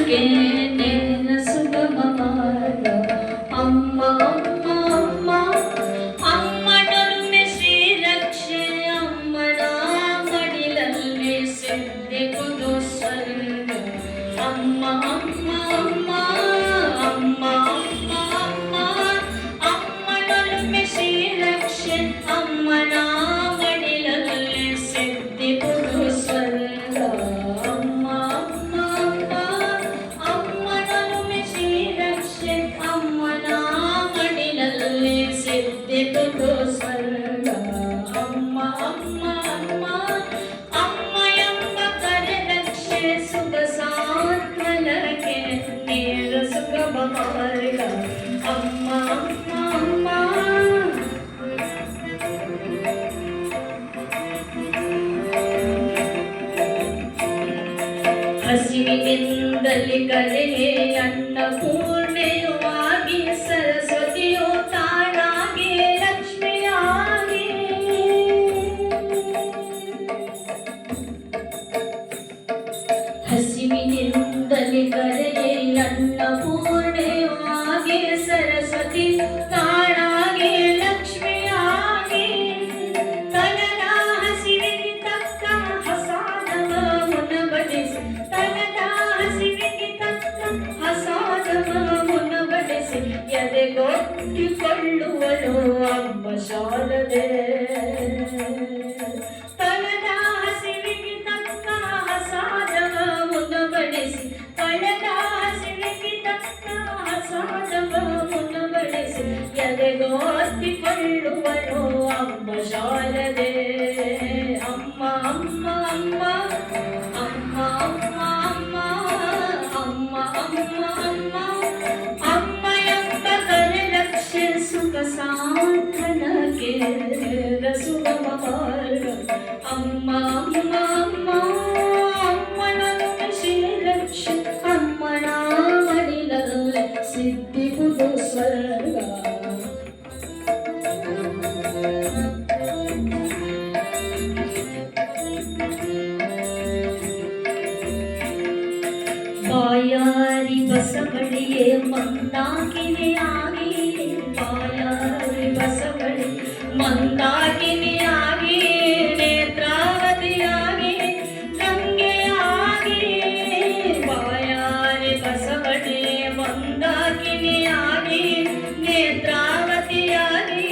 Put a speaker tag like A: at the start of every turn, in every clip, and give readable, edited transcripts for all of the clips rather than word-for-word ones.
A: K ನೇರ ಸುಗಮ ಮಾರ್ಗ ಅಮ್ಮ ಅಮ್ಮ ಅಮ್ಮ ಅಮ್ಮನೊಲುಮೆ ಶ್ರೀರಕ್ಷೆ ಅಮ್ಮನ ಮಡಿಲಲ್ಲಿ ಸಿದ್ಧಿಗುದು ಸ್ವರ್ಗ ಅಮ್ಮ ಅಮ್ಮ ಅಮ್ಮ ಅಮ್ಮ ಅಮ್ಮ ಅಮ್ಮ ಅಮ್ಮನೊಲುಮೆ ಶ್ರೀರಕ್ಷೆ ಅಮ್ಮನ ಮಡಿಲಲ್ಲಿ ಸಿದ್ಧಿಗುದು ಸ್ವರ್ಗ ಅಮ್ಮ ಅಮ್ಮ ಅಮ್ಮ ಅಮ್ಮನೊಲುಮೆ ಶ್ರೀರಕ್ಷೆ ಅಮ್ಮನ ಮಡಿಲಲ್ಲಿ ಸಿದ್ಧಿಗುದು ಸ್ವರ್ಗ ಅಮ್ಮ ಅಮ್ಮ ಅಮ್ಮ ಅಮ್ಮ ಎಂಬ ಕರೆರಕ್ಷೆ ಸುಖ ಸಾಂತ್ವನಕ್ಕೆ ನೇರ ಸುಗಮ ಮಾರ್ಗ ಅಮ್ಮ ಅಮ್ಮ ಅಮ್ಮ ಹಸಿವಿನಿಂದಲಿ ಕಲೆಗೆ ಅನ್ನಪೂರ್ಣೆಯುವಾಗಿ ಸರಸ್ವತಿಯು ತಾನಾಗಿ ಲಕ್ಷ್ಮಿಯಾಗಿ ಹಸಿವಿನಿಂದಲಿ ಕಲೆಗೆ ಅನ್ನಪೂರ್ಣೆಯುವಾಗಿ ಸರಸ್ವತಿ ತಾನಾಗಿ ಲಕ್ಷ್ಮಿಯಾಗಿ ತನದ ಹಸಿವಿಗೆ ತಕ್ಕ ಹಸಾದವ ಮುನಬಡಿಸಿ ತನದ ಹಸಿವಿಗೆ ತಕ್ಕ ಹಸಾದವ ಮುನಬಡಿಸಿ ಎದೆಗೊಟ್ಟಿಕೊಳ್ಳುವಳು ಅಮ್ಮ ಶಾರದೆ ತನದ ಹಸಿವಿಗೆ ತಕ್ಕ ಹಸಾದವ ಮುನಬಡಿಸಿ ತನದ ಹಸಿವಿಗೆ ತಕ್ಕ ಹಸಾದವ ಮುನಬಡಿಸಿ ಎದೆಗೊಟ್ಟಿಕೊಳ್ಳುವಳು ಅಮ್ಮ ಶಾರದೆ ಅಮ್ಮ ಅಮ್ಮ ಅಮ್ಮ ಅಮ್ಮ ಅಮ್ಮ ಅಮ್ಮ ಅಮ್ಮ ಅಮ್ಮ ಅಮ್ಮ ಎಂಬ ಕರೆರಕ್ಷೆ ಸುಖ ಸಾಂತ್ವನಕ್ಕೆ ಸುಗಮ ಮಾರ್ಗ ಅಮ್ಮ ಅಮ್ಮ ಅಮ್ಮ ಅಮ್ಮನೊಲುಮೆ ಶ್ರೀರಕ್ಷೆ ಅಮ್ಮನ ಮಡಿಲಲ್ಲಿ ಸಿದ್ಧಿಗುದು ಸ್ವರ್ಗ ಬಾಯಾರಿ ಬಸವಳಿಯೇ ಮಂದಾಕಿನಿಯಾಗಿ ಬಾಯಾರಿ ಬಸವಳಿ ಮಂದಾಕಿನಿಯಾಗಿ ನೇತ್ರಾವತಿಯಾಗಿ ಗಂಗೆಯಾಗಿ ಬಾಯಾರಿ ಬಸವಳಿ ಮಂದಾಕಿನಿಯಾಗಿ ನೇತ್ರಾವತಿಯಾಗಿ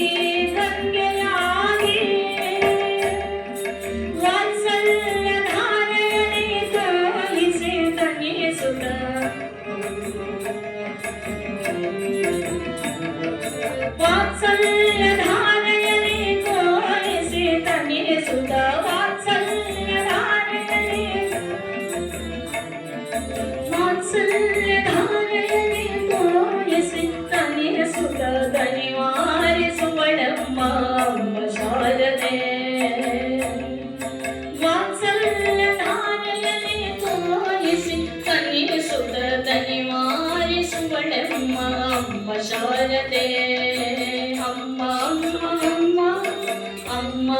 A: ಗಂಗೆಯಾಗಿ ವಾತ್ಸಲ್ಯ ಧಾರೆಯಲಿ ತೋರಿಸಿ ತನಿಸುತ್ತ ವಾತ್ಸಲ್ಯ ಧಾರೆಯಲಿ ತೋರಿಸಿ ತನಿಸುತ್ತ ವಾತ್ಸಲ್ಯ ಧಾರೆಯಲಿ ತೋರಿಸಿ ತನಿಸುತ್ತ ದನಿವಾರಿಸುವಳಮ್ಮ ಅಮ್ಮ ಶಾರದೆ ವಾತ್ಸಲ್ಯ ಧಾರೆಯಲಿ ತೋರಿಸಿ ತನಿಸುತ್ತ ದನಿವಾರಿಸುವಳಮ್ಮ ಅಮ್ಮ ಶಾರದೆ ಅಮ್ಮ ಅಮ್ಮ ಅಮ್ಮ ಅಮ್ಮ ಅಮ್ಮ